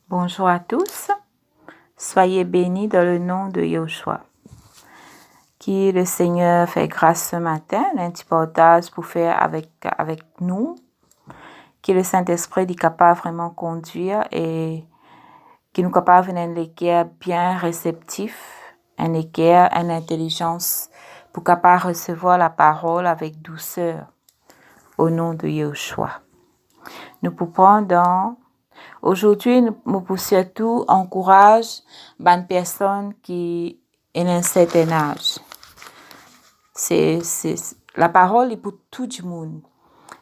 Bonjour à tous, soyez bénis dans le nom de Yahushua. Qui le Seigneur fait grâce ce matin, un petit partage pour faire avec nous, que le Saint-Esprit est capable vraiment conduire et qui nous capable d'un équerre bien réceptif, un équerre, une intelligence pour capable recevoir la parole avec douceur au nom de Yahushua. Nous pouvons dans aujourd'hui, nous pour surtout encourage une personne qui est un certain âge. La parole est pour tout le monde.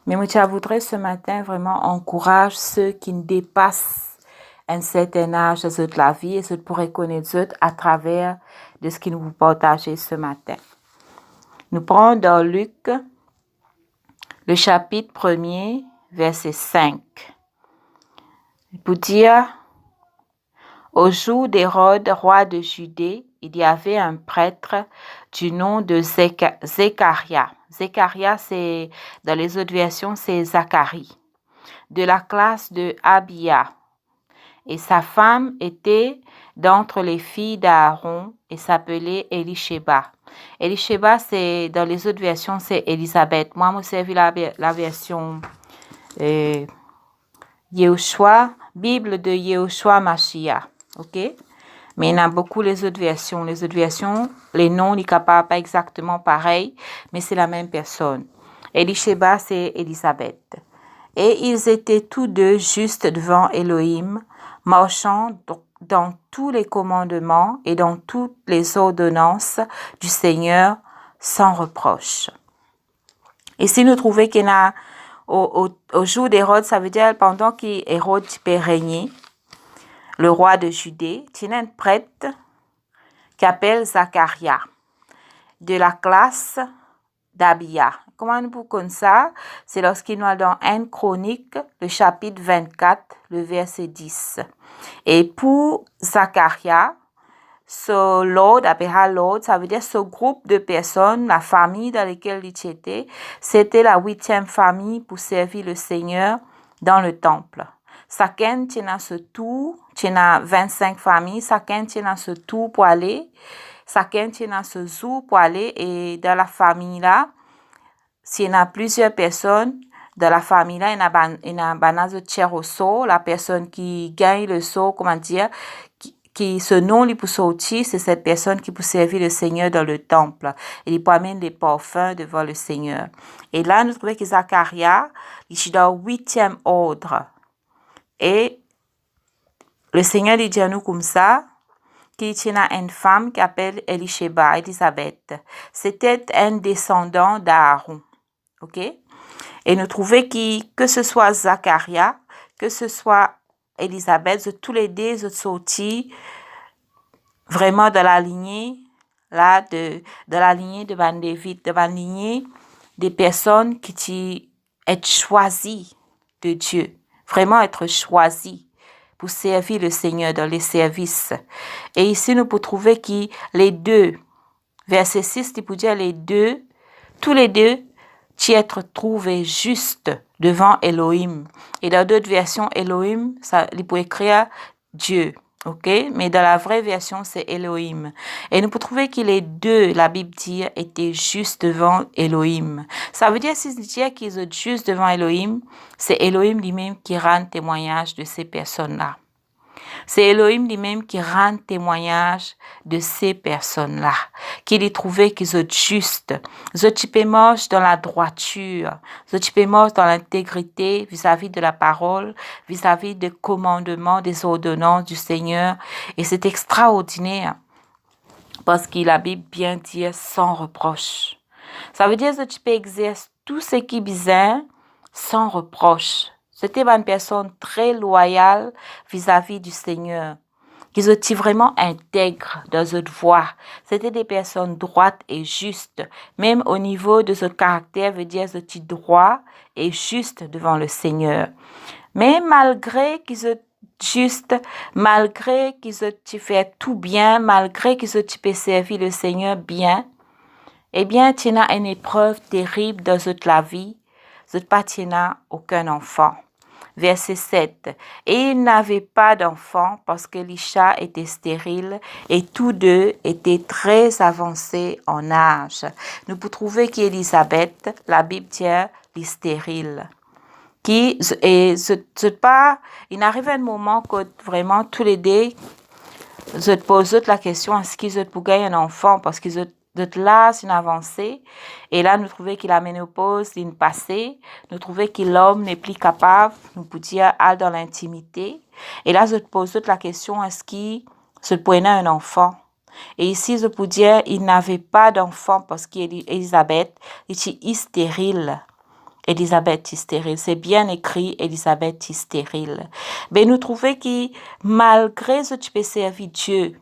Mais moi, je voudrais ce matin vraiment encourager ceux qui dépassent un certain âge de la vie et ceux pourraient connaître à travers de ce que nous vous partagez ce matin. Nous prenons dans Luc, le chapitre 1er, verset 5. Pour dire, au jour d'Hérode, roi de Judée, il y avait un prêtre du nom de Zécharia. Zécharia, c'est, dans les autres versions, c'est Zacharie, de la classe de Abia. Et sa femme était d'entre les filles d'Aaron et s'appelait Elisheba. Elisheba, c'est, dans les autres versions, c'est Élisabeth. Moi, j'ai servi la version Yahushua, Bible de Yahushua Mashiach. OK? Mais il y a beaucoup les autres versions. Les autres versions, les noms ne sont pas exactement pareils, mais c'est la même personne. Elisheba, c'est Élisabeth. Et ils étaient tous deux justes devant Elohim, marchant dans tous les commandements et dans toutes les ordonnances du Seigneur sans reproche. Ici, nous trouvons qu'il y a au jour d'Hérode, ça veut dire pendant qu'Hérode peut régner, le roi de Judée, il y a un prêtre qui appelle Zacharia, de la classe d'Abia. Comment nous pouvons ça? C'est lorsqu'il nous a dans 1 Chronique, le chapitre 24, le verset 10. Et pour Zacharia, ce Lord, ça veut dire ce groupe de personnes, la famille dans laquelle il était, c'était la 8e famille pour servir le Seigneur dans le temple. Chacun tient ce tour, tient 25 familles, chacun tient ce tour pour aller, chacun tient ce jour pour aller, et dans la famille là, s'il y a plusieurs personnes, dans la famille là, il y a un tiers au saut, la personne qui gagne le saut, comment dire, qui ce nom lui pour sortir, c'est cette personne qui peut servir le Seigneur dans le temple. Il peut amener des parfums devant le Seigneur. Et là, nous trouvons que Zacharia, il est dans le 8e ordre. Et le Seigneur dit à nous comme ça, qu'il y a une femme qui s'appelle Elisheba, Élisabeth. C'était un descendant d'Aaron. OK? Et nous trouvons que ce soit Zacharia, que ce soit Élisabeth, tous les deux sont sortis vraiment de la lignée là de la lignée de Van David, de la lignée des personnes qui être choisies de Dieu, vraiment être choisies pour servir le Seigneur dans les services. Et ici nous pouvons trouver que les deux, verset 6, il peut dire les deux, tous les deux, qui être trouvés justes devant Elohim. Et dans d'autres versions, Elohim, ça, il peut écrire Dieu. OK? Mais dans la vraie version, c'est Elohim. Et nous pouvons trouver que les deux, la Bible dit, étaient justes devant Elohim. Ça veut dire, si je dis qu'ils sont justes devant Elohim, c'est Elohim lui-même qui rend témoignage de ces personnes-là. C'est Elohim lui-même qui rend témoignage de ces personnes-là, qui les trouvait qu'ils sont justes. Ils marchent dans la droiture, ils marchent dans l'intégrité vis-à-vis de la parole, vis-à-vis des commandements, des ordonnances du Seigneur. Et c'est extraordinaire, parce que la Bible bien dit sans reproche. Ça veut dire que tu peux exercer tout ce qui est bien sans reproche. C'était une personne très loyale vis-à-vis du Seigneur. Ils étaient vraiment intègres dans cette voie. C'était des personnes droites et justes. Même au niveau de ce caractère, veut dire qu'ils étaient droits et justes devant le Seigneur. Mais malgré qu'ils soient justes, malgré qu'ils aient fait tout bien, malgré qu'ils aient servi le Seigneur bien, eh bien, tu as une épreuve terrible dans toute la vie. Tu n'as pas aucun enfant. Verset 7. Et ils n'avaient pas d'enfant parce que l'Isha était stérile et tous deux étaient très avancés en âge. Nous pouvons trouver qu'Élisabeth, la Bible dit, est stérile. Qui, et c'est pas, il arrive un moment que vraiment tous les deux, je te pose la question, est-ce qu'ils pour gagner un enfant parce qu'ils ont de là, c'est une avancée. Et là, nous trouvons que la ménopause est une passée. Nous trouvons que l'homme n'est plus capable, nous pouvons dire, à dans l'intimité. Et là, je te pose la question, est-ce qu'il se prenait un enfant? Et ici, je peux dire, il n'avait pas d'enfant parce qu'Élisabeth était stérile. Élisabeth est stérile. C'est bien écrit, Élisabeth est stérile. Mais nous trouvons que malgré ce que tu peux servir Dieu,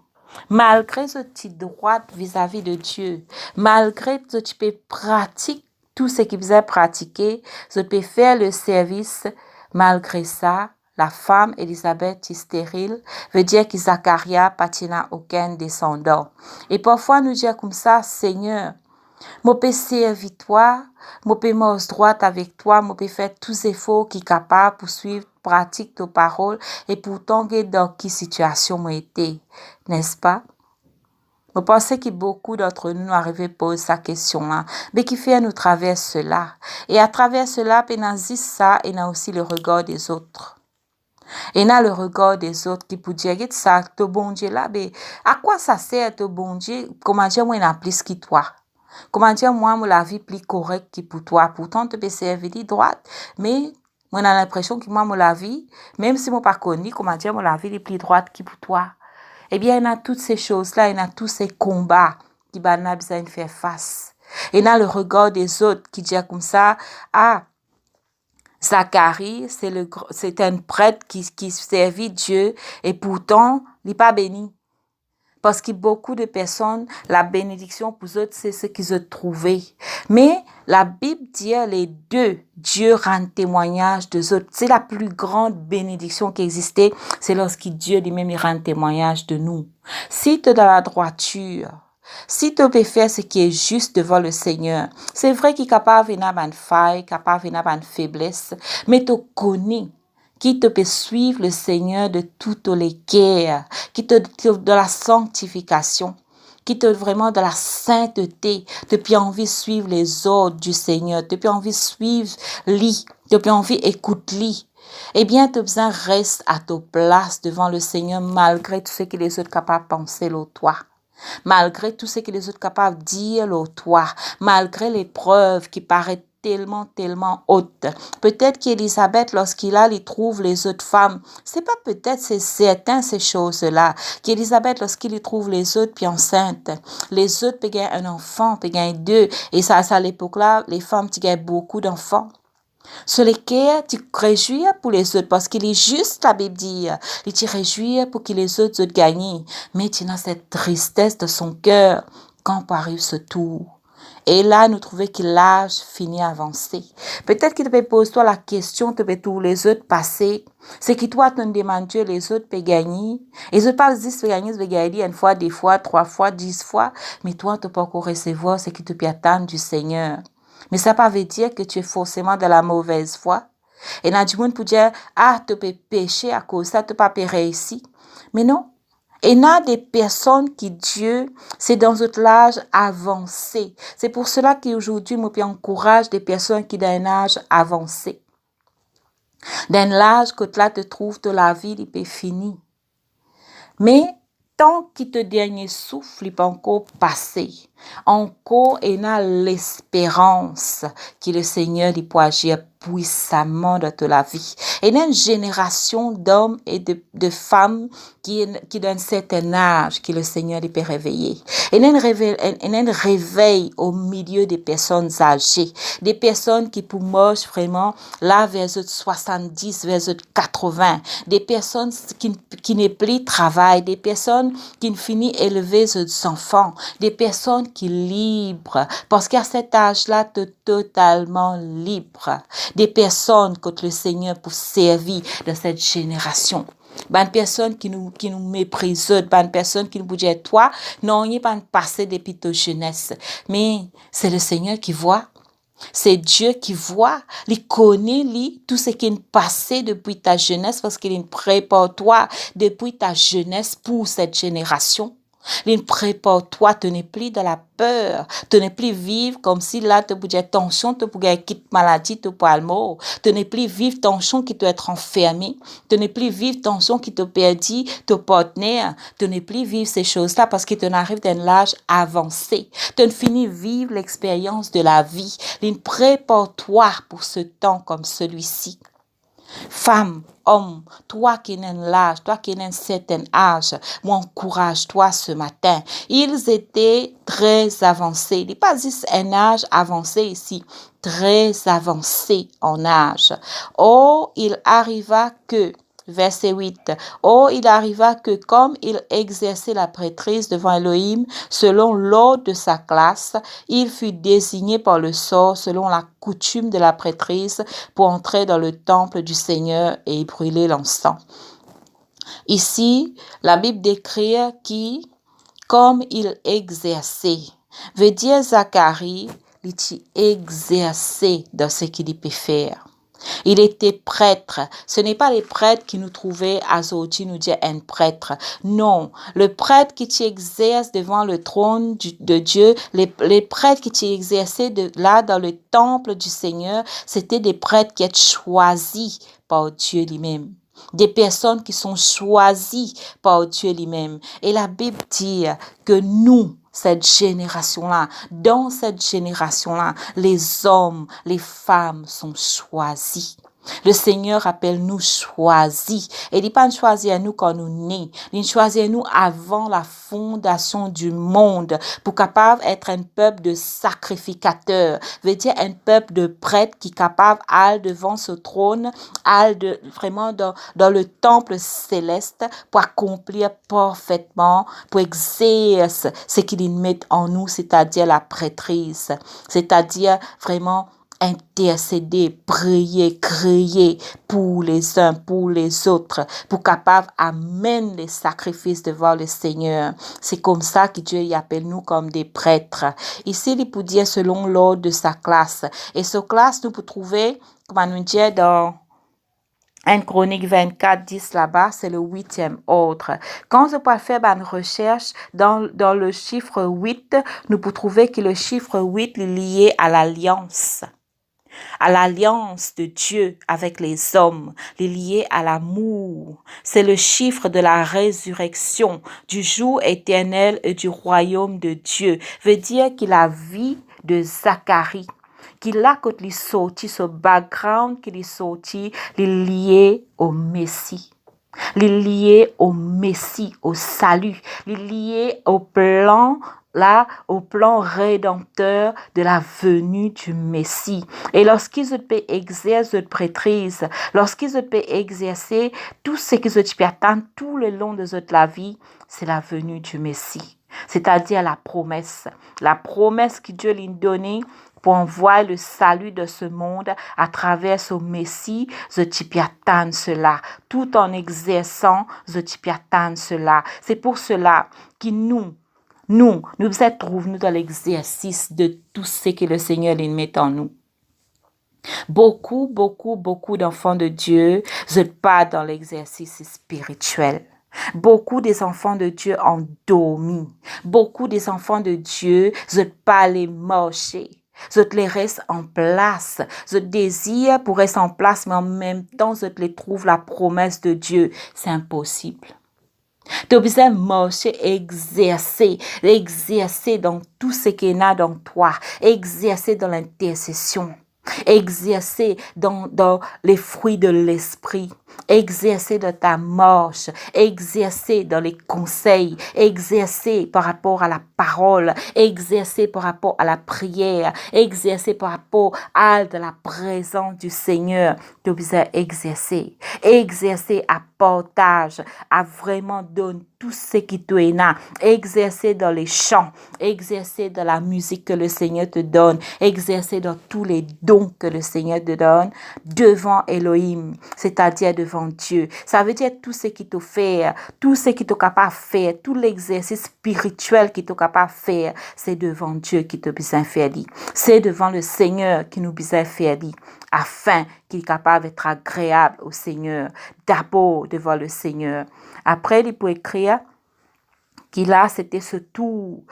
malgré ce petit droit vis-à-vis de Dieu, malgré ce que tu peux pratiquer tout ce qu'il faisait pratiquer, je peux faire le service, malgré ça, la femme Élisabeth est stérile, veut dire que Zacharia n'a aucun descendant. Et parfois nous disons comme ça, Seigneur, je peux servir toi, je peux marcher droit avec toi, je peux faire tous les efforts qui sont capables pour suivre, pratique tes paroles et pourtant dans quelle situation moi été, n'est-ce pas? Je pense que beaucoup d'entre nous arrivent à poser cette question-là, mais qui fait nous traverser cela. Et à travers cela, il y a ça, il y a aussi le regard des autres. Et là, le regard des autres qui peut dire, ça, ton bon Dieu là, mais à quoi ça sert ton bon Dieu? Comment dire, moi, il y a plus que toi? Comment dire, moi, la vie plus correcte que pour toi? Pourtant, tu peux servir de droite, mais moi, j'ai l'impression que moi, la vie, même si moi, pas connu, comment dire, moi, la vie est plus droite que pour toi? Eh bien, il y a toutes ces choses-là, il y a tous ces combats qui on a besoin de faire face. Et il y a le regard des autres qui dit comme ça, ah, Zacharie, c'est un prêtre qui servit Dieu et pourtant, il n'est pas béni. Parce que beaucoup de personnes, la bénédiction pour eux, c'est ce qu'ils ont trouvé. Mais la Bible dit les deux, Dieu rend témoignage de eux. C'est la plus grande bénédiction qui existait, c'est lorsque Dieu lui-même rend témoignage de nous. Si tu es dans la droiture, si tu peux faire ce qui est juste devant le Seigneur, c'est vrai qu'il est capable de venir une faille, capable de venir une faiblesse, mais tu connais qui te peut suivre le Seigneur de toutes les guerres, qui te de la sanctification, qui te vraiment de la sainteté, tu peux envie de suivre les ordres du Seigneur, tu peux envie de suivre lui, tu peux envie d'écouter lui. Eh bien, tu as besoin reste à ta place devant le Seigneur malgré tout ce que les autres capables de penser au toi. Malgré tout ce que les autres capables de dire au toi, malgré les preuves qui paraissent tellement haute. Peut-être qu'Élisabeth, lorsqu'il trouve les autres femmes, c'est pas peut-être, c'est certain ces choses-là. Qu'Élisabeth, lorsqu'il trouve les autres puis enceintes, les autres peuvent un enfant, peuvent deux. Et ça, à l'époque-là, les femmes, tu gagnes beaucoup d'enfants. Sur lesquels tu te réjouis pour les autres, parce qu'il est juste, la Bible dit, il te réjouit pour que les autres gagnent. Mais tu as cette tristesse de son cœur quand arrive ce tour. Et là, nous trouvons que l'âge finit à avancer. Peut-être qu'il te peut poser toi la question, te peut tous les autres passer. C'est que toi, tu demandes Dieu, les autres peuvent gagner. Et les autres pas 10 peuvent gagner une fois, 2 fois, 3 fois, 10 fois. Mais toi, tu peux encore recevoir ce que tu peux attendre du Seigneur. Mais ça ne veut pas dire que tu es forcément de la mauvaise foi. Et là, du monde pour dire, ah, tu peux pécher à cause de ça, tu peux pas réussir. Mais non. Et il y a des personnes qui, Dieu, c'est dans notre âge avancé. C'est pour cela qu'aujourd'hui, moi, j'encourage des personnes qui ont un âge avancé. Dans l'âge que là te trouves de la vie, il peut finir. Mais, tant que te dernier souffle, il peut encore passer. Encore, il y a l'espérance que le Seigneur peut agir puissamment dans toute la vie. Et il y a une génération d'hommes et de femmes qui d'un certain âge que le Seigneur peut réveiller. Il y a un réveil au milieu des personnes âgées, des personnes qui pour moi vraiment là vers 70, vers 80, des personnes qui n'est plus travail, des personnes qui ne finissent élever leurs enfants, des personnes qui libres, parce qu'à cet âge-là, tu es totalement libre. Des personnes que le Seigneur pour servir dans cette génération. Bonne personne qui nous méprisent, bonne personne qui nous disent toi, non, il n'y a pas de passé depuis ta jeunesse. Mais c'est le Seigneur qui voit. C'est Dieu qui voit, il connaît tout ce qui est passé depuis ta jeunesse parce qu'il prépare toi depuis ta jeunesse pour cette génération. Il prépare toi, tu n'es plus dans la peur, tu n'es plus vivre comme si là tu pouvais tension, tu pouvais quitter maladie, tu pouvais mort, tu n'es plus vivre tension qui doit être enfermé, tu n'es plus vivre tension qui te perdit, ton partenaire, tu n'es plus vivre ces choses-là parce que tu n'arrives d'un âge avancé, tu ne finis vivre l'expérience de la vie, il prépare toi pour ce temps comme celui-ci. Femme, homme, toi qui es un âge, toi qui es un certain âge, moi encourage-toi ce matin. Ils étaient très avancés. Il n'est pas juste un âge avancé ici, très avancé en âge. Oh, il arriva que Verset 8. Oh, il arriva que comme il exerçait la prêtrise devant Elohim, selon l'ordre de sa classe, il fut désigné par le sort selon la coutume de la prêtrise pour entrer dans le temple du Seigneur et y brûler l'encens. Ici, la Bible décrit qui, comme il exerçait, veut dire Zacharie, il exerçait dans ce qu'il peut faire. Il était prêtre. Ce n'est pas les prêtres qui nous trouvaient à Zoti nous dire un prêtre. Non, le prêtre qui t'exerce devant le trône de Dieu, les prêtres qui t'exerçaient là dans le temple du Seigneur, c'était des prêtres qui étaient choisis par Dieu lui-même. Des personnes qui sont choisies par Dieu lui-même. Et la Bible dit que nous, cette génération-là, dans cette génération-là, les hommes, les femmes sont choisis. Le Seigneur appelle nous choisis. Et il dit pas choisir nous quand nous nés. Il choisit nous avant la fondation du monde pour capable être un peuple de sacrificateurs. Veut dire un peuple de prêtres qui est capable d'aller devant ce trône, vraiment dans le temple céleste pour accomplir parfaitement, pour exercer ce qu'il met en nous, c'est-à-dire la prêtrise. C'est-à-dire vraiment intercéder, prier, crier pour les uns, pour les autres, pour capable amener les sacrifices devant le Seigneur. C'est comme ça que Dieu y appelle nous comme des prêtres. Ici, il peut dire selon l'ordre de sa classe. Et ce classe, nous pouvons trouver, comme on nous dit dans 1 Chronique 24, 10 là-bas, c'est le 8e ordre. Quand je peux faire une recherche dans le chiffre 8, nous pouvons trouver que le chiffre 8 est lié à l'alliance de Dieu avec les hommes, lié à l'amour. C'est le chiffre de la résurrection, du jour éternel et du royaume de Dieu. Veut dire que la vie de Zacharie, qu'il a quand il sorti, ce background qu'il est sorti, il est lié au Messie. Il est lié au Messie, au salut. Il est lié au plan rédempteur de la venue du Messie. Et lorsqu'ils peuvent exercer cette prêtrise, lorsqu'ils peuvent exercer tout ce qu'ils peuvent attendre tout le long de la vie, c'est la venue du Messie. C'est-à-dire la promesse que Dieu lui a donnée pour envoyer le salut de ce monde à travers ce Messie, je peux attendre cela, tout en exerçant, je peux attendre cela. C'est pour cela que nous trouvons dans l'exercice de tout ce que le Seigneur met en nous. Beaucoup d'enfants de Dieu ne sont pas dans l'exercice spirituel. Beaucoup des enfants de Dieu ont dormi. Beaucoup des enfants de Dieu ne sont pas les marcher. Je les reste en place. Je désire pour rester en place, mais en même temps, je les trouve la promesse de Dieu. C'est impossible. Tu as besoin de marcher, exercer dans tout ce qu'il y a dans toi, exercer dans l'intercession, exercer dans les fruits de l'esprit, exercer dans ta marche, exercer dans les conseils, exercer par rapport à la parole, exercer par rapport à la prière, exercer par rapport à la présence du Seigneur. Tu as besoin d'exercer à partage, à vraiment donner tout ce qui te est là, exercer dans les chants, exercer dans la musique que le Seigneur te donne, exercer dans tous les dons don que le Seigneur te donne devant Elohim, c'est-à-dire devant Dieu. Ça veut dire tout ce qui te fait, tout ce qui te capable de faire, tout l'exercice spirituel qui te capable de faire, c'est devant Dieu qui te besoin faire. C'est devant le Seigneur qui nous besoin faire afin qu'il est capable d'être agréable au Seigneur. D'abord devant le Seigneur. Après, il peut écrire qu'il a, c'était ce tour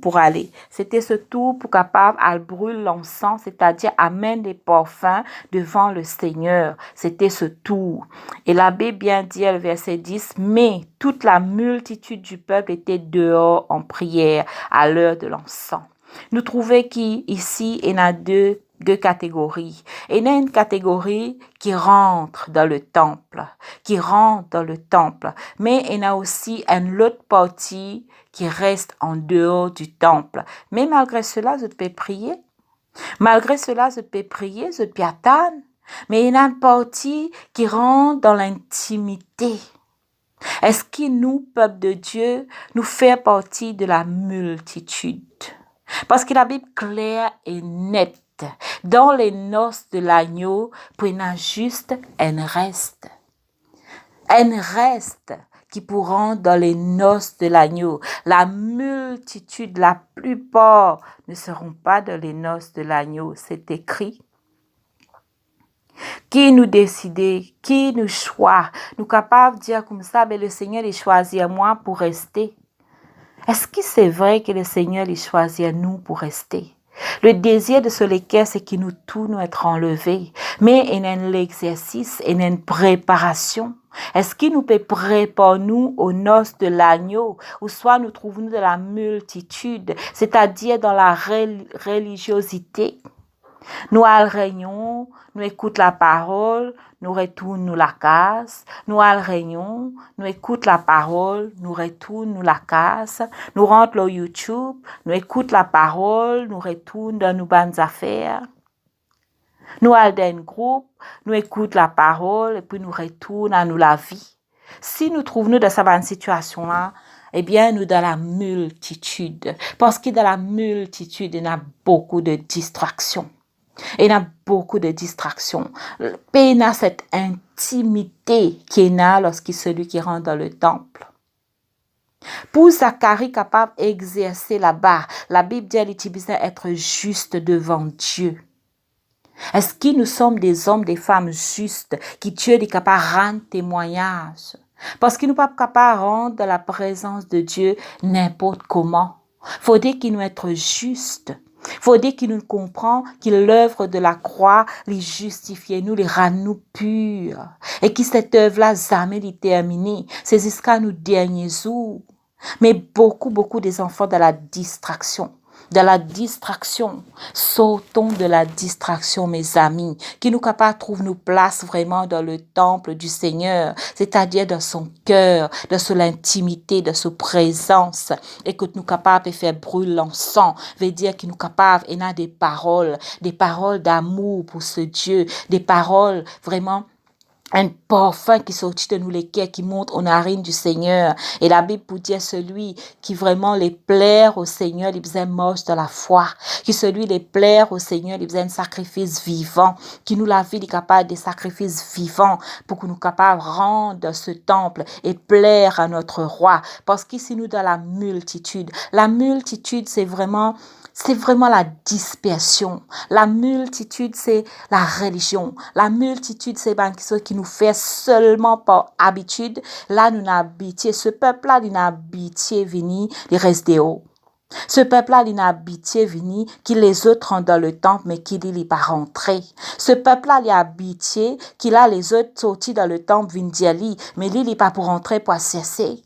pour aller. C'était ce tour pour capable à brûler l'encens, c'est-à-dire amène des parfums devant le Seigneur. C'était ce tour. Et l'abbé bien dit, le verset 10, mais toute la multitude du peuple était dehors en prière à l'heure de l'encens. Nous trouvons qu'ici, il y en a deux catégories. Il y a une catégorie qui rentre dans le temple, mais il y a aussi une autre partie qui reste en dehors du temple. Mais malgré cela, je peux prier. Je peux attendre. Mais il y a une partie qui rentre dans l'intimité. Est-ce que nous, peuple de Dieu, nous faisons partie de la multitude? Parce que la Bible claire et nette, dans les noces de l'agneau, pour un juste un reste qui pourront dans les noces de l'agneau. La multitude, la plupart ne seront pas dans les noces de l'agneau. C'est écrit. Qui nous décide, qui nous choisit, nous capables de dire comme ça, mais le Seigneur il choisit moi pour rester. Est-ce que c'est vrai que le Seigneur il choisit nous pour rester? Le désir de ce lesquels, c'est que nous tous nous être enlevés. Mais il y a un exercice, il y a une préparation. Est-ce qu'il nous peut préparer nous aux noces de l'agneau, ou soit nous trouvons-nous dans la multitude, c'est-à-dire dans la religiosité? Nous réunion, nous écoutons la parole, nous retournons la case. Nous réunion, nous écoutons la parole, nous retournons la case. Nous rentrons au YouTube, nous écoutons la parole, nous retournons dans nos bonnes affaires. Nous allons dans un groupe, nous écoutons la parole et puis nous retournons à nous la vie. Si nous trouvons-nous dans cette situation-là, eh bien, nous dans la multitude. Parce que dans la multitude, il y a beaucoup de distractions. Il y a beaucoup de distractions. Il y a cette intimité qu'il y a lorsqu'il celui qui rentre dans le temple. Pour Zacharie capable d'exercer là-bas, la Bible dit qu'il besoin être juste devant Dieu. Est-ce que nous sommes des hommes, des femmes justes, qui Dieu est capable de rendre témoignage? Parce qu'il nous pas capable de rendre dans la présence de Dieu n'importe comment. Faudrait qu'il nous être juste. Faudrait qu'il nous comprenne que l'œuvre de la croix les justifie nous, les rend nous purs. Et que cette œuvre-là jamais déterminée. C'est jusqu'à nos derniers jours. Mais beaucoup des enfants dans la distraction. Sortons de la distraction, mes amis, qui nous capables trouve nos places vraiment dans le temple du Seigneur, c'est-à-dire dans son cœur, dans son intimité, dans sa présence, et que nous capables de faire brûler l'encens, veut dire que nous capables, et a des paroles d'amour pour ce Dieu, des paroles vraiment un parfum qui sortit de nous les cœurs, qui monte aux narines du Seigneur. Et la Bible pour dire celui qui vraiment les plaire au Seigneur, il besoin marche dans la foi. Qui celui les plaire au Seigneur, il besoin un sacrifice vivant. Qui nous la vie est capable de sacrifices vivants pour que nous capables de rendre ce temple et plaire à notre roi. Parce qu'ici nous dans la multitude c'est vraiment la dispersion. La multitude, c'est la religion. La multitude, c'est ce qui nous fait seulement par habitude. Là, nous n'avons habitué. Ce peuple-là, il n'a habitué venir, il reste haut. Ce peuple-là, il n'a habitué venir, qui les autres rentrent dans le temple, mais qui n'est pas rentré. Ce peuple-là, il a habitué, qu'il a les autres sortis dans le temple, viennent dire, mais il n'est pas pour rentrer, pour cesser.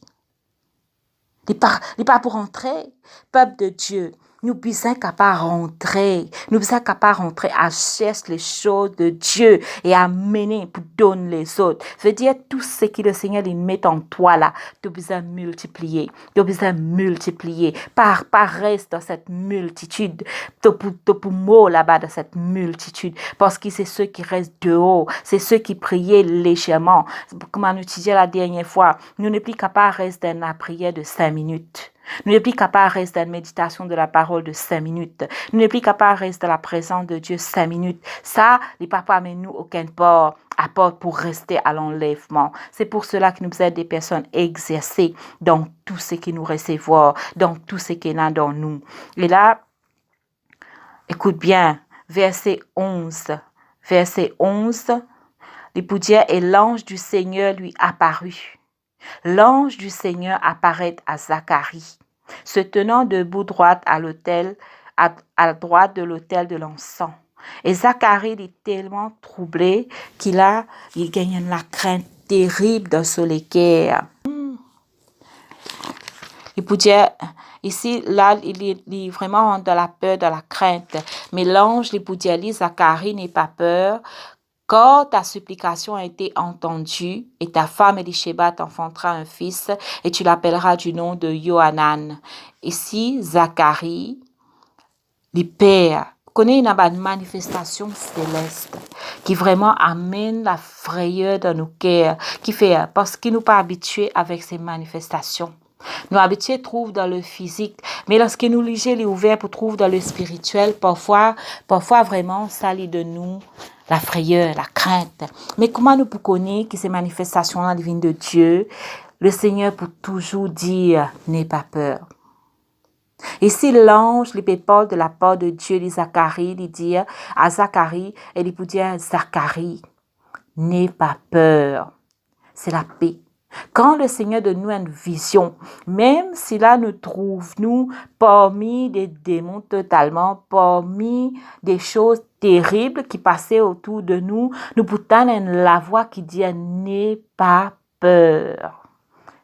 Il n'est pas pour rentrer. Peuple de Dieu. Nous sommes capables de rentrer. Nous sommes capables de rentrer à chercher les choses de Dieu et à mener pour donner les autres. Je veux dire, tout ce que le Seigneur il met en toi là, tu as besoin de multiplier. Tu as besoin de multiplier. Par reste dans cette multitude. Tu as pour mot là-bas dans cette multitude. Parce que c'est ceux qui restent dehors. C'est ceux qui priaient légèrement. Comme on disait la dernière fois, nous ne sommes plus capables de rester dans la prière de 5 minutes. Nous n'sommes plus capables de rester dans la méditation de la parole de 5 minutes. Nous n'sommes plus capables de rester dans la présence de Dieu 5 minutes. Ça, les papas amènent nous aucun apport pour rester à l'enlèvement. C'est pour cela que nous sommes des personnes exercées dans tout ce qui nous recevons, dans tout ce qui est là dans nous. Et là, écoute bien, verset 11. Verset 11, il peut dire, et l'ange du Seigneur lui apparut. L'ange du Seigneur apparaît à Zacharie, se tenant debout droite à l'autel, à droite de l'autel de l'encens. Et Zacharie est tellement troublé qu'il gagne la crainte terrible dans son cœur. Il peut dire, ici, là, il est vraiment dans la peur, dans la crainte. Mais l'ange, il peut dire, Zacharie n'aie pas peur, quand ta supplication a été entendue, et ta femme Elisheba t'enfantera un fils, et tu l'appelleras du nom de Yohanan. Ici, Zacharie, le Père, connaît une manifestation céleste qui vraiment amène la frayeur dans nos cœurs, qui fait, parce qu'il nous pas habitués avec ces manifestations. Nous habitués trouvent dans le physique, mais lorsque nous lisons les ouverts pour trouver dans le spirituel, parfois vraiment ça lit de nous la frayeur, la crainte. Mais comment nous pouvons connaître que ces manifestations-là viennent de Dieu? Le Seigneur peut toujours dire, n'aie pas peur. Ici, l'ange, les parle de la part de Dieu, les Zacharie, il dit à Zacharie, et il peut dire, Zacharie, n'aie pas peur. C'est la paix. Quand le Seigneur donne nous une vision, même si là nous trouvons parmi des démons totalement, parmi des choses terribles qui passaient autour de nous, nous pouvons la voix qui dit n'aie pas peur.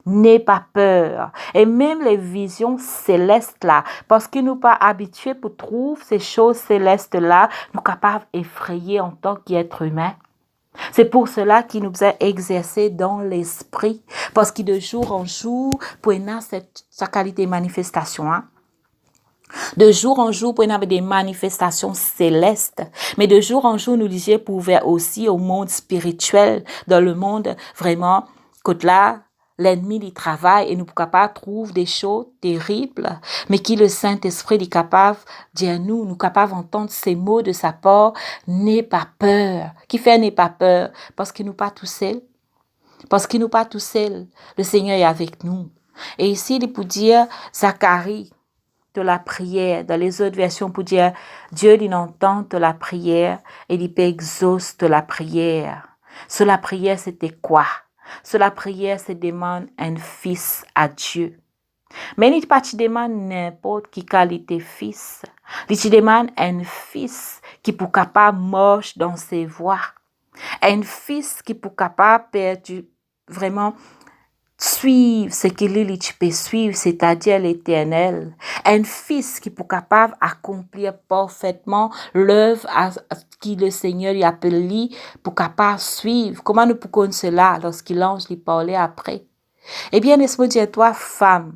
N'aie pas peur. Et même les visions célestes là, parce que nous pas habitués pour trouver ces choses célestes là, nous capables d'effrayer en tant qu'être humain. C'est pour cela qu'il nous a exercé dans l'esprit, parce que de jour en jour, pour avoir sa qualité de manifestation, de jour en jour, pour avoir des manifestations célestes, mais de jour en jour, nous disions pour ouvrir aussi au monde spirituel, dans le monde vraiment, côté là, l'ennemi il travaille et nous sommes capables de trouver des choses terribles, mais qui le Saint-Esprit est capable de dire nous sommes capables d'entendre ces mots de sa part, n'aie pas peur. Qui fait n'aie pas peur? Parce qu'il nous pas tout seul. Parce qu'il nous pas tout seul. Le Seigneur est avec nous. Et ici, il peut dire Zacharie de la prière. Dans les autres versions, pour dire Dieu, il entend de la prière et il peut exaucer de la prière. Sur la prière, c'était quoi? Sur la prière, c'est demande un fils à Dieu. Mais il pas demande n'importe qui qualité fils. Il demande un fils qui pour capable marcher dans ses voies. Un fils qui pour capable vraiment suivre ce qu'il peut suivre, c'est-à-dire l'Éternel. Un fils qui pour capable accomplir parfaitement l'œuvre qui le Seigneur y appelle pour capable suivre. Comment nous pouvons cela lorsqu'il l'ange lui parlait après? Eh bien, laisse-moi dire toi, femme,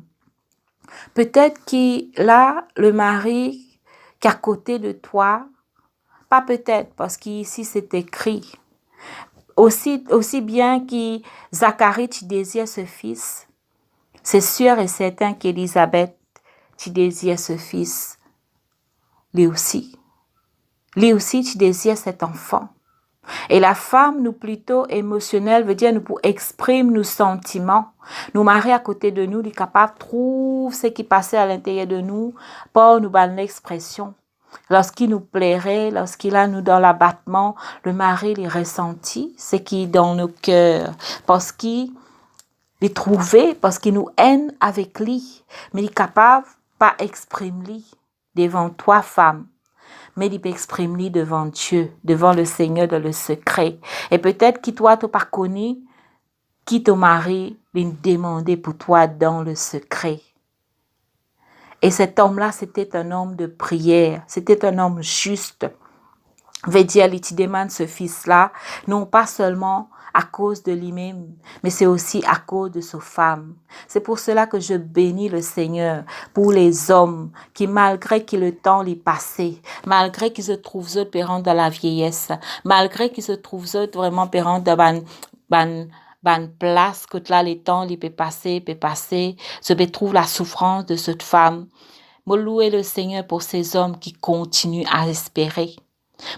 peut-être que là, le mari qui est à côté de toi, pas peut-être, parce qu'ici c'est écrit, aussi bien que Zacharie, tu désires ce fils, c'est sûr et certain qu'Élisabeth, tu désires ce fils. Lui aussi, tu désires cet enfant. Et la femme, nous plutôt émotionnelle, veut dire nous pour exprimer nos sentiments. Nous mari à côté de nous, il est capable de trouver ce qui passait à l'intérieur de nous par nous donner l'expression. Lorsqu'il nous plairait, lorsqu'il a nous dans l'abattement, le mari il ressentit ce qui est dans nos cœurs, parce qu'il est trouvé, parce qu'il nous haine avec lui, mais il est capable pas exprimer lui devant toi femme, mais il peut exprimer lui devant Dieu, devant le Seigneur dans le secret. Et peut-être que toi tu pas connu, qui ton mari il demandait pour toi dans le secret. Et cet homme-là, c'était un homme de prière. C'était un homme juste. Veut dire, il te demande ce fils-là, non pas seulement à cause de lui-même, mais c'est aussi à cause de sa femme. C'est pour cela que je bénis le Seigneur pour les hommes qui, malgré que le temps est passé, malgré qu'ils se trouvent eux pérants dans la vieillesse, malgré qu'ils se trouvent eux vraiment pérants dans ban place que là les temps, il peut passer, je peux trouver la souffrance de cette femme. Me louer le Seigneur pour ces hommes qui continuent à espérer.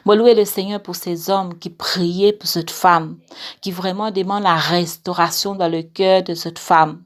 Me louer le Seigneur pour ces hommes qui priaient pour cette femme, qui vraiment demandent la restauration dans le cœur de cette femme.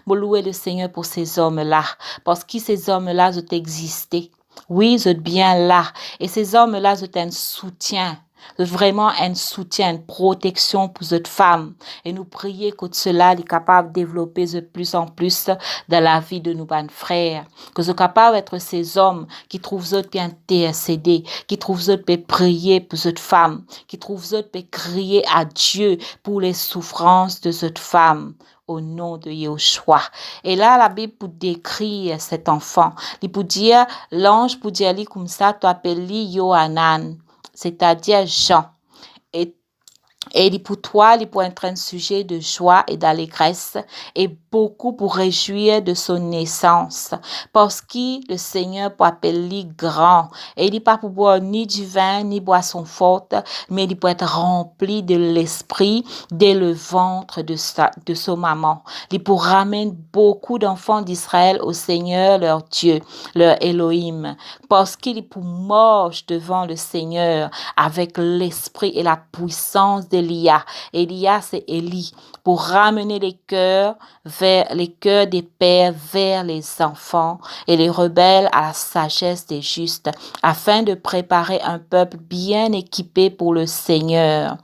Me louer le Seigneur pour ces hommes-là, parce que ces hommes-là ont existé. Oui, ils sont bien là. Et ces hommes-là ont un soutien. Vraiment un soutien, une protection pour cette femme. Et nous prions que cela est capable de développer de plus en plus dans la vie de nos frères. Que ce capable d'être ces hommes qui trouvent d'autres bien intercéder, qui trouvent d'autres peut prier pour cette femme, qui trouvent d'autres peut crier à Dieu pour les souffrances de cette femme. Au nom de Yahushua. Et là, la Bible pour décrire cet enfant, il pour dire, l'ange pour dire comme ça, tu appelles Yohanan, c'est-à-dire Jean. Et pour toi, il peut être un sujet de joie et d'allégresse et beaucoup pour réjouir de son naissance. Parce que le Seigneur peut appeler grand. Et il n'est pas pour boire ni du vin, ni boisson forte, mais il peut être rempli de l'esprit dès le ventre de son maman. Il peut ramener beaucoup d'enfants d'Israël au Seigneur, leur Dieu, leur Elohim. Parce qu'il est pour marcher devant le Seigneur avec l'esprit et la puissance d'Elia. Elia, c'est Élie, pour ramener les cœurs des pères vers les enfants et les rebelles à la sagesse des justes, afin de préparer un peuple bien équipé pour le Seigneur.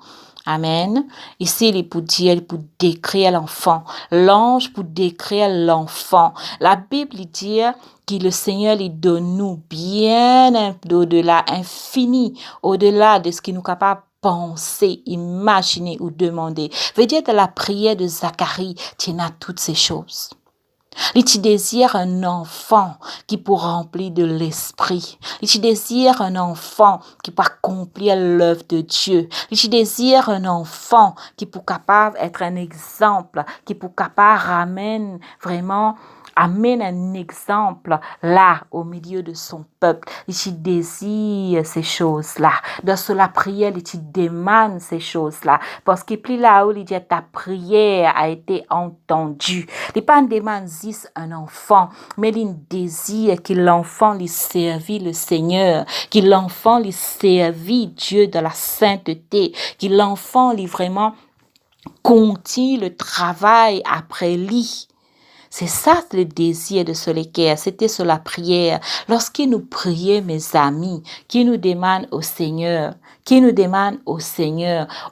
Amen. Ici, il est pour dire, pour décrire l'enfant. L'ange pour décrire l'enfant. La Bible dit que le Seigneur lui donne nous bien au-delà, infini, au-delà de ce qu'il nous est capable penser, imaginer ou demander. Veut dire de la prière de Zacharie, tu as toutes ces choses. Il te désire un enfant qui peut remplir de l'esprit. Il te désire un enfant qui peut accomplir l'œuvre de Dieu. Il te désire un enfant qui peut capable être un exemple, qui peut capable ramène vraiment amène un exemple là au milieu de son peuple. Il te désire ces choses-là. Dans la prière, il te demande ces choses-là. Parce que plus là où il dit ta prière a été entendue. Il n'est pas une demande juste un enfant, mais il désire que l'enfant lui servit le Seigneur, que l'enfant lui servit Dieu de la sainteté, que l'enfant lui vraiment continue le travail après lui. C'est ça le désir de ce l'équerre, c'était sur la prière. Lorsqu'il nous priait, mes amis, qui nous demande au Seigneur,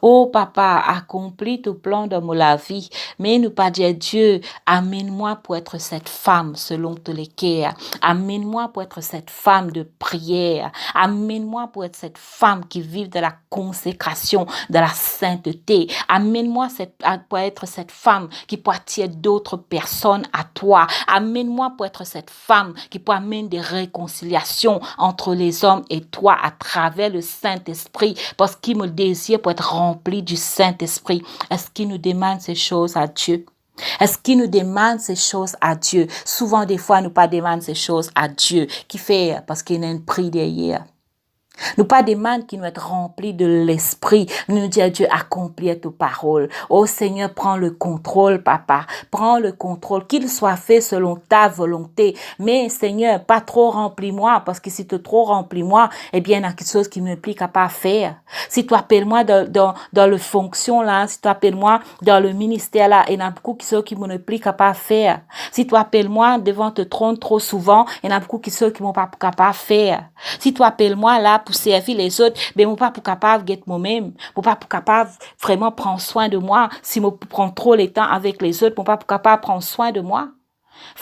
oh papa, accomplis ton plan dans ma vie, mais nous pas dire Dieu, amène-moi pour être cette femme selon ton l'équerre, amène-moi pour être cette femme de prière, amène-moi pour être cette femme qui vit de la consécration, de la sainteté, amène-moi pour être cette femme qui peut attirer d'autres personnes à toi. Amène-moi pour être cette femme qui peut amener des réconciliations entre les hommes et toi à travers le Saint-Esprit, parce qu'il me désire pour être rempli du Saint-Esprit. Est-ce qu'il nous demande ces choses à Dieu? Est-ce qu'il nous demande ces choses à Dieu? Souvent, des fois, nous pas demandons ces choses à Dieu. Qui fait? Parce qu'il y a un prix derrière. Nous pas demande qu'il nous être remplis de l'esprit. Nous dit à Dieu, accomplis ta parole. Oh Seigneur, prends le contrôle, papa. Prends le contrôle. Qu'il soit fait selon ta volonté. Mais Seigneur, pas trop remplis-moi. Parce que si tu trop remplis-moi, eh bien, il y a quelque chose qui me m'implique à pas faire. Si tu appelles moi dans le fonction là, si tu appelles moi dans le ministère là, il y en a beaucoup qui me m'implique à pas faire. Si tu appelles moi devant te trône trop souvent, il y en a beaucoup qui m'ont pas capable faire. Si tu appelles moi là pour servir les autres, ben mon pas pour capable d'être moi-même, mon pas pour capable vraiment prendre soin de moi. Si je prends trop le temps avec les autres, mon pas pour capable prendre soin de moi.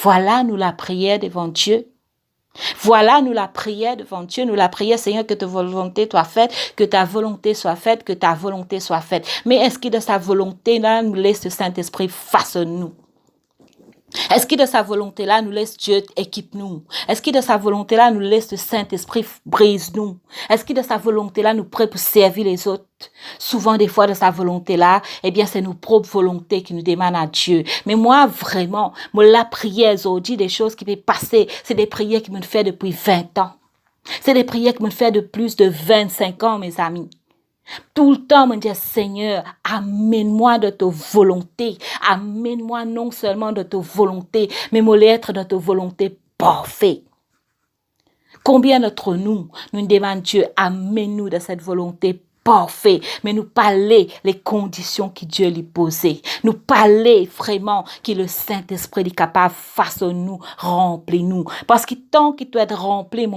Voilà nous la prière devant Dieu. Voilà nous la prière devant Dieu, nous la prière Seigneur que ta volonté soit faite, que ta volonté soit faite, que ta volonté soit faite. Mais est-ce que de sa volonté là nous laisse le Saint-Esprit façonne nous? Est-ce que de sa volonté-là, nous laisse Dieu équipe nous? Est-ce que de sa volonté-là, nous laisse le Saint-Esprit brise nous? Est-ce que de sa volonté-là, nous prêt pour servir les autres? Souvent, des fois, de sa volonté-là, eh bien, c'est nos propres volontés qui nous demandent à Dieu. Mais moi, vraiment, la prière, aujourd'hui, des choses qui peuvent passer, c'est des prières qui me font depuis 20 ans. C'est des prières qui me font de plus de 25 ans, mes amis. Tout le temps, me dire, Seigneur, amène-moi de ta volonté. Amène-moi non seulement de ta volonté, mais me l'être de ta volonté parfaite. Combien d'entre nous demandons Dieu, amène-nous de cette volonté parfaite, mais nous parler les conditions que Dieu lui posait. Nous parler vraiment que le Saint-Esprit est capable de façonner nous, remplir nous. Parce que tant qu'il doit être rempli,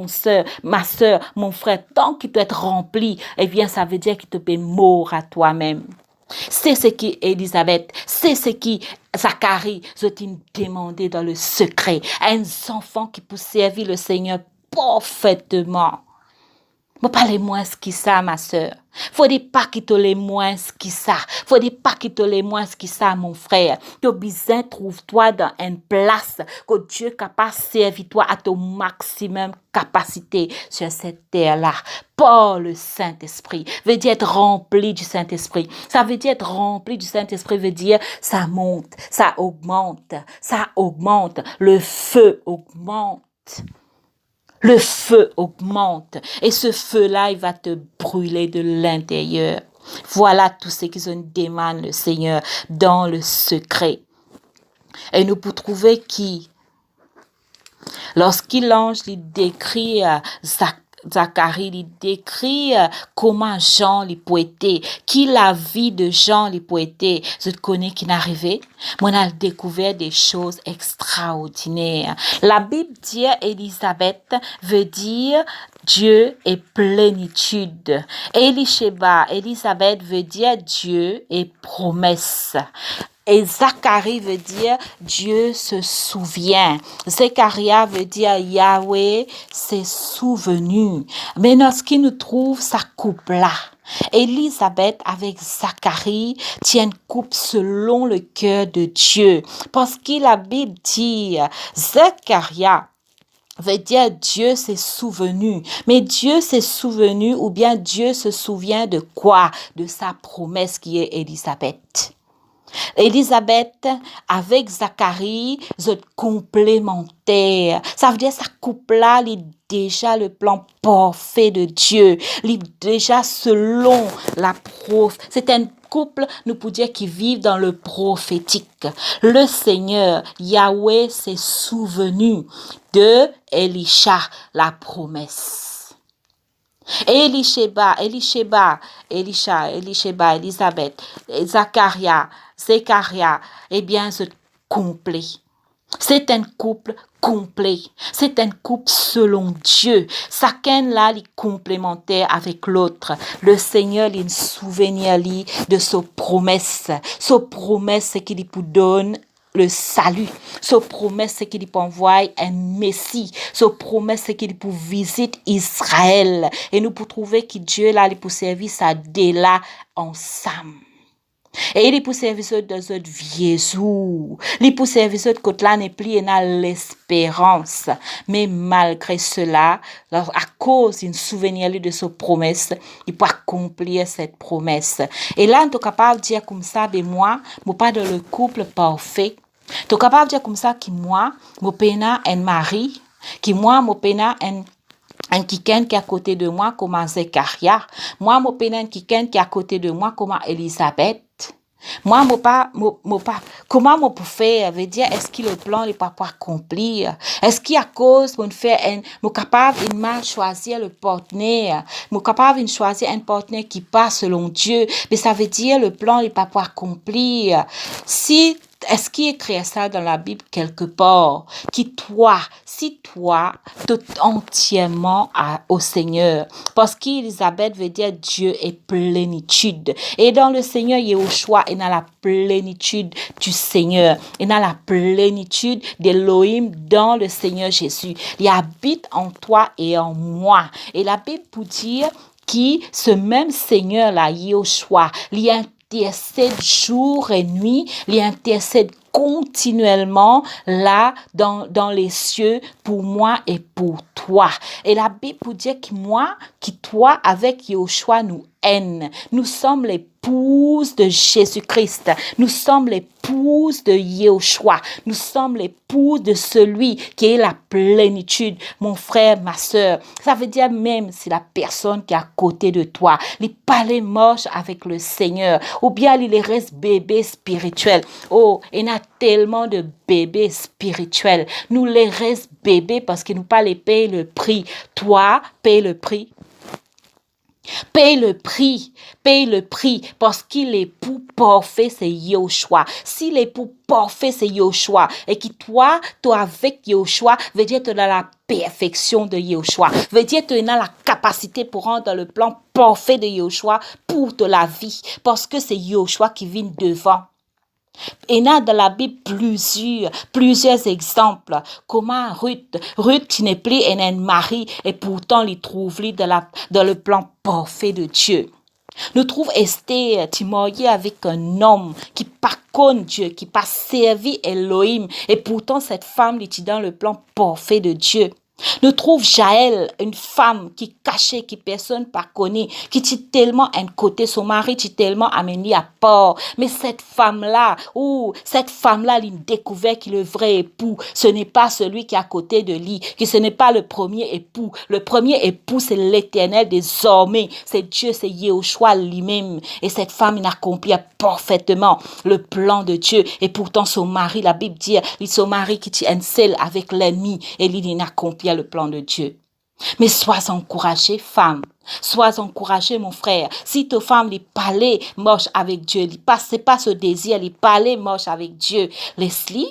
ma soeur, mon frère, tant qu'il doit être rempli, eh bien, ça veut dire qu'il te peut mort à toi-même. C'est ce qui Élisabeth, c'est ce qui Zacharie ont demandé dans le secret. Un enfant qui peut servir le Seigneur parfaitement. Mais pas les moins qui ça, ma soeur. Faut pas qu'il te les moins qui ça. Faut pas qu'il te les moins qui ça, mon frère. Tu as besoin trouve-toi dans une place que Dieu est capable de servir toi à ton maximum capacité sur cette terre-là. Par le Saint-Esprit. Veut dire être rempli du Saint-Esprit. Ça veut dire être rempli du Saint-Esprit veut dire ça monte, ça augmente, ça augmente. Le feu augmente. Le feu augmente et ce feu-là, il va te brûler de l'intérieur. Voilà tout ce qu'ils demandent le Seigneur dans le secret. Et nous pouvons trouver qui, lorsqu'il l'ange lui décrit Zacharie, il décrit comment Jean les poétait, qui la vie de Jean les poétait. Je connais qui n'arrivait. Moi, on a découvert des choses extraordinaires. La Bible dit Élisabeth veut dire Dieu est plénitude. Élisabeth veut dire Dieu est promesse. Et Zacharie veut dire Dieu se souvient. Zechariah veut dire Yahweh s'est souvenu. Mais lorsqu'il nous trouve sa coupe là, Élisabeth avec Zacharie tient coupe selon le cœur de Dieu. Parce que la Bible dit Zechariah veut dire Dieu s'est souvenu. Mais Dieu s'est souvenu ou bien Dieu se souvient de quoi? De sa promesse qui est Élisabeth. Élisabeth avec Zacharie, sont complémentaires. Ça veut dire que sa couple-là, il est déjà le plan parfait de Dieu. Il est déjà selon la c'est un couple, nous pouvons dire, qui vivent dans le prophétique. Le Seigneur, Yahweh, s'est souvenu de Elisha, la promesse. Elisha, Élisabeth, Zechariah, eh bien, c'est complet. C'est un couple complet. C'est un couple selon Dieu. Chacun là, il est complémentaire avec l'autre. Le Seigneur, il souvenir de sa promesse. Sa promesse, c'est qu'il vous donne le salut. Sa promesse, c'est qu'il peut envoyer un Messie. Sa promesse, c'est qu'il peut visiter Israël. Et nous pouvons trouver que Dieu, là, il peut servir ça dès là, ensemble. Et il peut servir de notre vieux jour. Il peut servir de côté là n'est plus l'espérance. Mais malgré cela, à cause d'une souvenir de sa promesse, il peut accomplir cette promesse. Et là, on est capable de dire comme ça, ben moi, je ne pas dans le couple parfait. Tu es capable de dire comme ça que moi, je suis un mari, que moi, je suis un quelqu'un qui est à côté de moi comme Zechariah. Moi, je suis un quelqu'un qui est à côté de moi comme Élisabeth. Moi, comment je peux faire, veut dire, est-ce que le plan n'est pas accomplir? Est-ce qu'à cause, je suis capable de choisir le partenaire? Je suis capable de choisir un partenaire qui passe selon Dieu? Mais ça veut dire, le plan n'est pas accomplir. Est-ce qu'il est écrit ça dans la Bible quelque part? Si toi, tout entièrement au Seigneur. Parce qu'Élisabeth veut dire Dieu est plénitude. Et dans le Seigneur, Yahushua, il y a la plénitude du Seigneur. Il y a la plénitude d'Elohim dans le Seigneur Jésus. Il habite en toi et en moi. Et la Bible peut dire que ce même Seigneur-là, Yahushua, il intercède jour et nuit, il intercède continuellement là dans les cieux pour moi et pour toi. Et la Bible peut dire que moi, que toi, avec Yahushua, nous haine. Nous sommes les l'épouse de Jésus-Christ. Nous sommes l'épouse de Yahushua. Nous sommes l'épouse de celui qui est la plénitude. Mon frère, ma soeur, ça veut dire même si la personne qui est à côté de toi, il parle moche avec le Seigneur, ou bien il reste bébé spirituel. Oh, il y a tellement de bébés spirituels. Nous les reste bébés parce qu'ils nous pas les payer le prix. Toi, paye le prix. Paye le prix, parce qu'il l'époux parfait, c'est Yahushua. Si l'époux parfait, c'est Yahushua, et que toi avec Yahushua, veut dire que tu as la perfection de Yahushua, veut dire que tu as la capacité pour rendre le plan parfait de Yahushua pour de la vie, parce que c'est Yahushua qui vient devant. Il y a dans la Bible plusieurs exemples. Comment Ruth qui n'est plus un mari et pourtant il trouve dans le plan parfait de Dieu. Nous trouvons Esther qui mariée avec un homme qui pas connaît Dieu, qui pas servi Elohim et pourtant cette femme est dans le plan parfait de Dieu. Nous trouvons Jaël, une femme qui cachait, qui personne pas connaît, qui est tellement un côté, son mari est tellement amené à part. Mais cette femme-là, il découvert qu'il est le vrai époux. Ce n'est pas celui qui est à côté de lui, que ce n'est pas le premier époux. Le premier époux, c'est l'Éternel désormais. C'est Dieu, c'est Yahushua lui-même. Et cette femme, il accomplit parfaitement le plan de Dieu. Et pourtant, son mari, la Bible dit, son mari qui tient un seul avec l'ennemi, et il accomplit le plan de Dieu. Mais sois encouragé, femme. Sois encouragé, mon frère. Si ta femme lui parlait moche avec Dieu, il passait pas ce désir, lui parlait moche avec Dieu, laisse-le.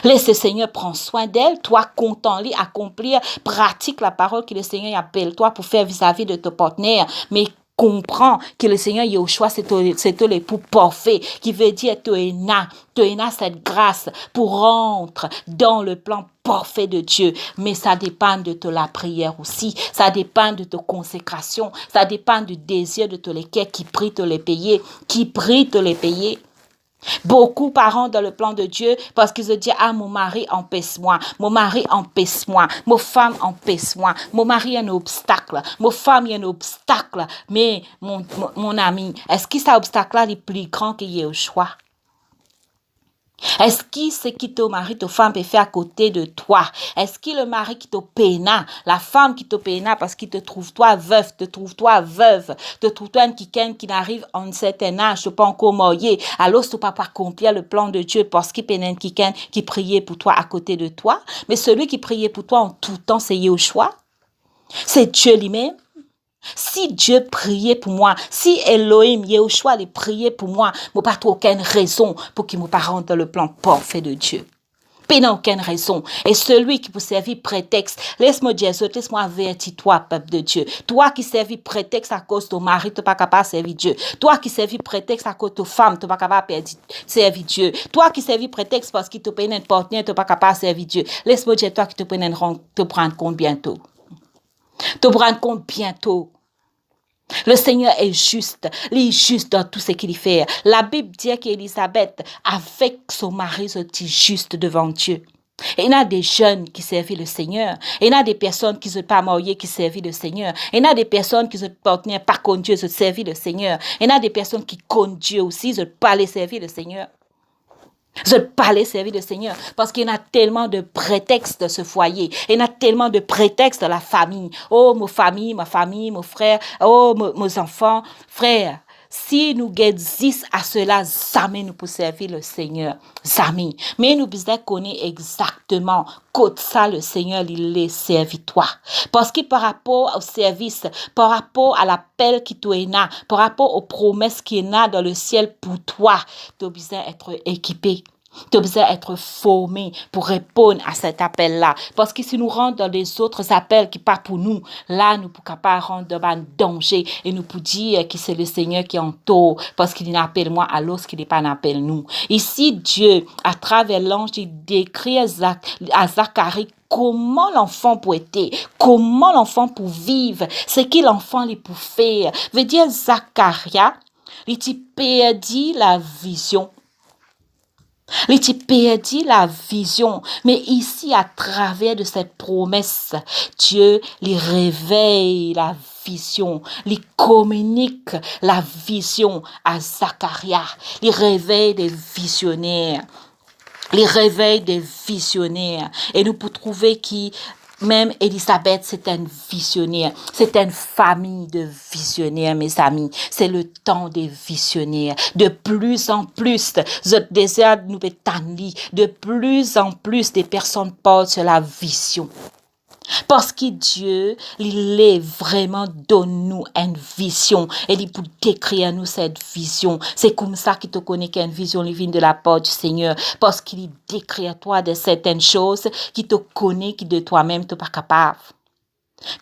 Laisse le Seigneur prendre soin d'elle. Toi, content-lui, accomplir, pratique la parole que le Seigneur appelle toi pour faire vis-à-vis de ton partenaire. Mais comprends que le Seigneur Yahushua, c'est l'époux parfait, qui veut dire tu as cette grâce pour rentrer dans le plan parfait de Dieu. Mais ça dépend de la prière aussi. Ça dépend de ta consécration. Ça dépend du désir de tous les cœurs qui prient de les payer. Beaucoup parents dans le plan de Dieu parce qu'ils se disent mon mari empêche-moi, mon femme empêche-moi, mon mari est un obstacle, mon femme est un obstacle. Mais mon ami, est-ce que cet obstacle-là est plus grand que Yahushua? Est-ce que ce qui ton mari, ta femme peut faire à côté de toi? Est-ce que le mari qui te peine, la femme qui te peine parce qu'il te trouve toi veuve, te trouve toi un quelqu'un qui n'arrive à un certain âge, tu pas encore marié, alors tu peux pas accomplir le plan de Dieu parce qu'il peine quelqu'un qui priait pour toi à côté de toi? Mais celui qui priait pour toi en tout temps, c'est Yahushua. C'est Dieu lui-même. Si Dieu priait pour moi, si Elohim, Yahushua, il priait pour moi, je n'ai pas aucune raison pour qu'il me rentre dans le plan parfait de Dieu. Pas aucune raison. Et celui qui peut servir prétexte, laisse-moi avertir toi, peuple de Dieu. Toi qui servis prétexte à cause de ton mari, tu n'es pas capable de servir Dieu. Toi qui servis prétexte à cause de ta femme, tu n'es pas capable de servir Dieu. Toi qui servis prétexte parce qu'il te paye un partenaire, tu n'es pas capable de servir Dieu. Laisse-moi dire, toi qui te prendre compte bientôt. Te prendre compte bientôt. Le Seigneur est juste. Il est juste dans tout ce qu'il fait. La Bible dit qu'Élisabeth, avec son mari, était juste devant Dieu. Et il y a des jeunes qui servent le Seigneur. Et il y a des personnes qui ne sont pas mariées qui servent le Seigneur. Et il y a des personnes qui ne sont pas contre Dieu, qui servent le Seigneur. Et il y a des personnes qui connaissent Dieu aussi, qui ne sont pas les servir le Seigneur. Je parlais servir le Seigneur parce qu'il y a tellement de prétextes de ce foyer. Il y a tellement de prétextes de la famille. Oh, ma famille, mon frère. Oh, mes enfants. Frère, si nous guédissons à cela, jamais nous pouvons servir le Seigneur. Jamais. Mais nous devons connaître exactement quand ça le Seigneur il les servit toi. Parce que par rapport au service, par rapport à l'appel qui te est là, par rapport aux promesses qui est là dans le ciel pour toi, tu as besoin d'être équipé. Tu as besoin d'être formé pour répondre à cet appel-là. Parce que si nous rentrons dans les autres appels qui pas pour nous, là, nous ne pouvons pas rentrer dans un danger et nous pouvons dire que c'est le Seigneur qui est en tort parce qu'il n'appelle moi alors qu'il n'est pas un appel nous. Ici, Dieu, à travers l'ange, il décrit à Zacharie comment l'enfant peut être, comment l'enfant peut vivre, ce que l'enfant peut faire. Veut dire Zacharia, il perdit la vision. Il perdit la vision. Mais ici, à travers de cette promesse, Dieu lui réveille la vision. Il communique la vision à Zacharia. Il réveille des visionnaires. Les réveils des visionnaires. Et nous pouvons trouver qui, même Élisabeth, c'est un visionnaire. C'est une famille de visionnaires, mes amis. C'est le temps des visionnaires. De plus en plus, je désire nous établir. De plus en plus, des personnes portent sur la vision. Parce que Dieu, il est vraiment donne-nous une vision. Et il peut décrire nous cette vision. C'est comme ça qu'il te connaît qu'une vision il vient de la part du Seigneur. Parce qu'il décrit à toi de certaines choses qui te connaît, qui de toi-même tu n'es pas capable.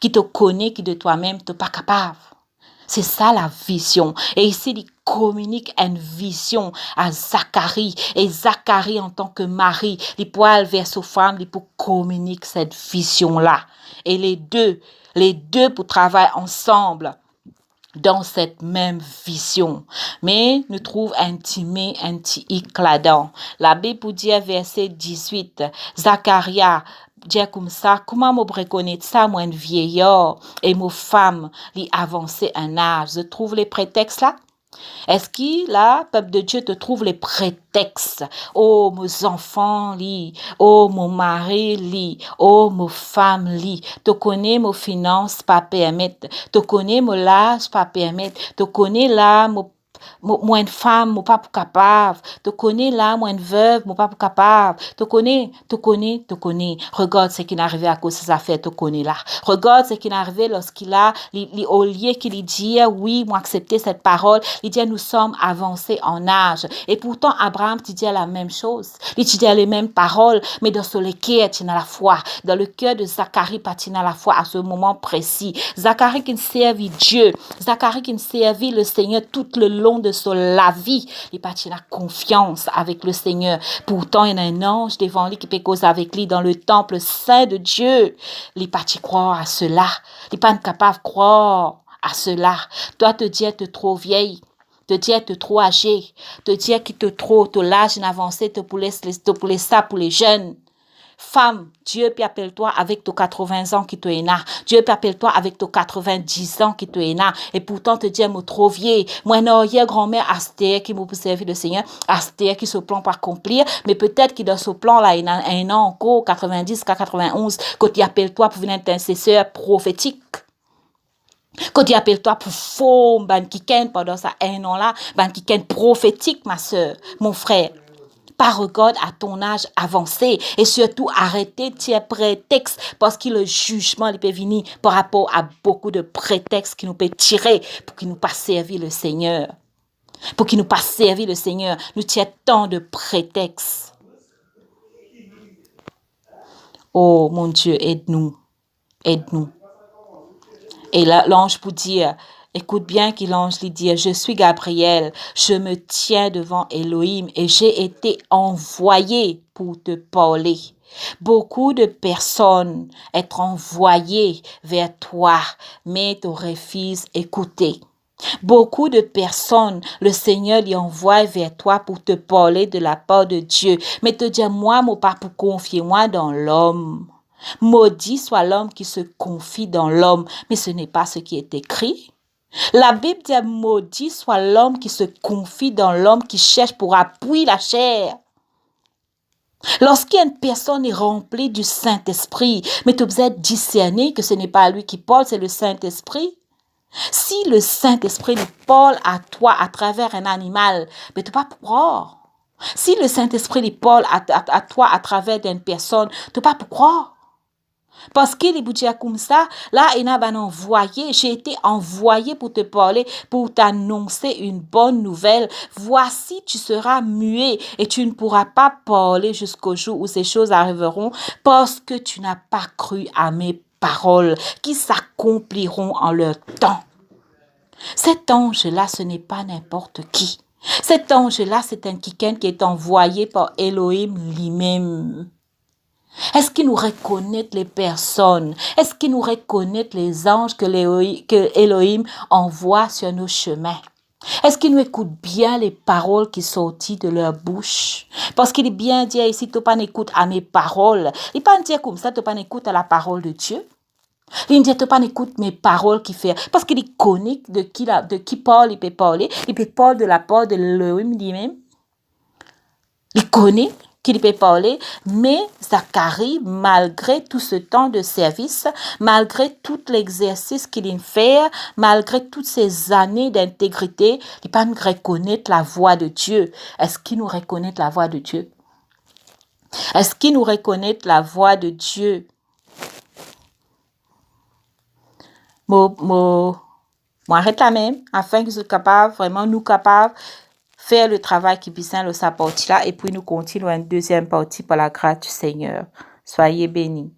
Qui te connaît, qui de toi-même tu n'es pas capable. C'est ça la vision. Et ici, il communique une vision à Zacharie. Et Zacharie, en tant que mari, il peut aller vers sa femme, il peut communiquer cette vision-là. Et les deux pour travailler ensemble dans cette même vision. Mais nous trouvons un petit hic là-dedans. La Bible dit, verset 18, Zacharia, dit comme ça, comment me reconnaître ça, moi, un vieillard, et ma femme, lui avancer un âge. Je trouve les prétextes là? Est-ce que là, peuple de Dieu, te trouve les prétextes? Oh, mes enfants, li. Oh, mon mari, li. Oh, mes femmes, li. Te connais mes finances, pas permettre. Te connais mon l'âge, pas permettre. Te connais là, moi une femme, moi pas pour capable. Te connais là, moi une veuve, moi pas pour capable. Te connais. Regarde ce qui est arrivé à cause de ces affaires, te connais là. Regarde ce qui est arrivé lorsqu'il a, au lieu qu'il dit, oui, moi accepter cette parole, il dit, nous sommes avancés en âge. Et pourtant, Abraham, tu dis la même chose. Il dit les mêmes paroles, mais dans le cœur, tu as la foi. Dans le cœur de Zacharie, tu as la foi à ce moment précis. Zacharie qui servit Dieu. Zacharie qui servit le Seigneur tout le long de la vie, il a la confiance avec le Seigneur. Pourtant, il y a un ange devant lui qui peut causer avec lui dans le temple saint de Dieu. Il pas croire à cela. Il pas capable de croire à cela. Toi, te dire te trop vieille, te dire te trop âgé, te dire qu'il te trop, te l'âge avancé, te pour ça pour les jeunes. Femme, Dieu peut appeler toi avec tes 80 ans qui te est là. Dieu peut appeler toi avec tes 90 ans qui te est là. Et pourtant te dire, moi trop vieux. Moi, non, il y a grand-mère Astère qui m'a servi le Seigneur. Astère qui se plan pour accomplir. Mais peut-être qu'il dans ce plan-là, il y a un an encore, 90, 91, quand il appelle toi pour venir intercesseur prophétique. Quand il appelle toi pour faux, ban qui pendant ça un an-là, ban qui prophétique, ma soeur, mon frère. Pas regard à ton âge avancé et surtout arrêter tes prétextes parce que le jugement il peut venir par rapport à beaucoup de prétextes qui nous peut tirer pour qu'il nous pas servir le Seigneur. Pour qu'il nous pas servir le Seigneur. Nous tient tant de prétextes. Oh mon Dieu, aide-nous. Aide-nous. Et là, l'ange pour dire, écoute bien qu'il l'ange lui dit, je suis Gabriel, je me tiens devant Elohim et j'ai été envoyé pour te parler. Beaucoup de personnes être envoyées vers toi, mais tu refuses d'écouter. Beaucoup de personnes, le Seigneur lui envoie vers toi pour te parler de la part de Dieu, mais te dire, moi, mon pas pour confier moi dans l'homme. Maudit soit l'homme qui se confie dans l'homme, mais ce n'est pas ce qui est écrit. La Bible dit maudit soit l'homme qui se confie dans l'homme qui cherche pour appuyer la chair. Lorsqu'une personne est remplie du Saint-Esprit, mais tu dois discerner que ce n'est pas lui qui parle, c'est le Saint-Esprit. Si le Saint-Esprit parle à toi à travers un animal, mais tu ne peux pas croire. Si le Saint-Esprit parle à toi à travers une personne, tu ne peux pas croire. Parce qu'il est comme ça, là, il a envoyé, j'ai été envoyé pour te parler, pour t'annoncer une bonne nouvelle. Voici, tu seras muet et tu ne pourras pas parler jusqu'au jour où ces choses arriveront parce que tu n'as pas cru à mes paroles qui s'accompliront en leur temps. Cet ange-là, ce n'est pas n'importe qui. Cet ange-là, c'est un quelqu'un qui est envoyé par Elohim lui-même. Est-ce qu'il nous reconnaît les personnes? Est-ce qu'il nous reconnaît les anges que Elohim envoie sur nos chemins? Est-ce qu'il nous écoute bien les paroles qui sortent de leur bouche? Parce qu'il est bien dit ici, tu pas n'écoutes à mes paroles. Il pas dire comme ça, tu pas n'écoutes à la parole de Dieu. Il ne dit pas n'écoute mes paroles qui fait. Parce qu'il connaît de qui Paul il peut parler. Il peut parler de la part de lui lui-même. Il connaît qu'il peut parler, mais Zacharie, malgré tout ce temps de service, malgré tout l'exercice qu'il fait, malgré toutes ces années d'intégrité, il ne peut pas nous reconnaître la voix de Dieu. Est-ce qu'il nous reconnaît la voix de Dieu? Est-ce qu'il nous reconnaît la voix de Dieu? M'arrête là même, afin que nous capables, vraiment nous capables, faire le travail qui puisse dans sa partie là, et puis nous continuons une deuxième partie par la grâce du Seigneur. Soyez bénis.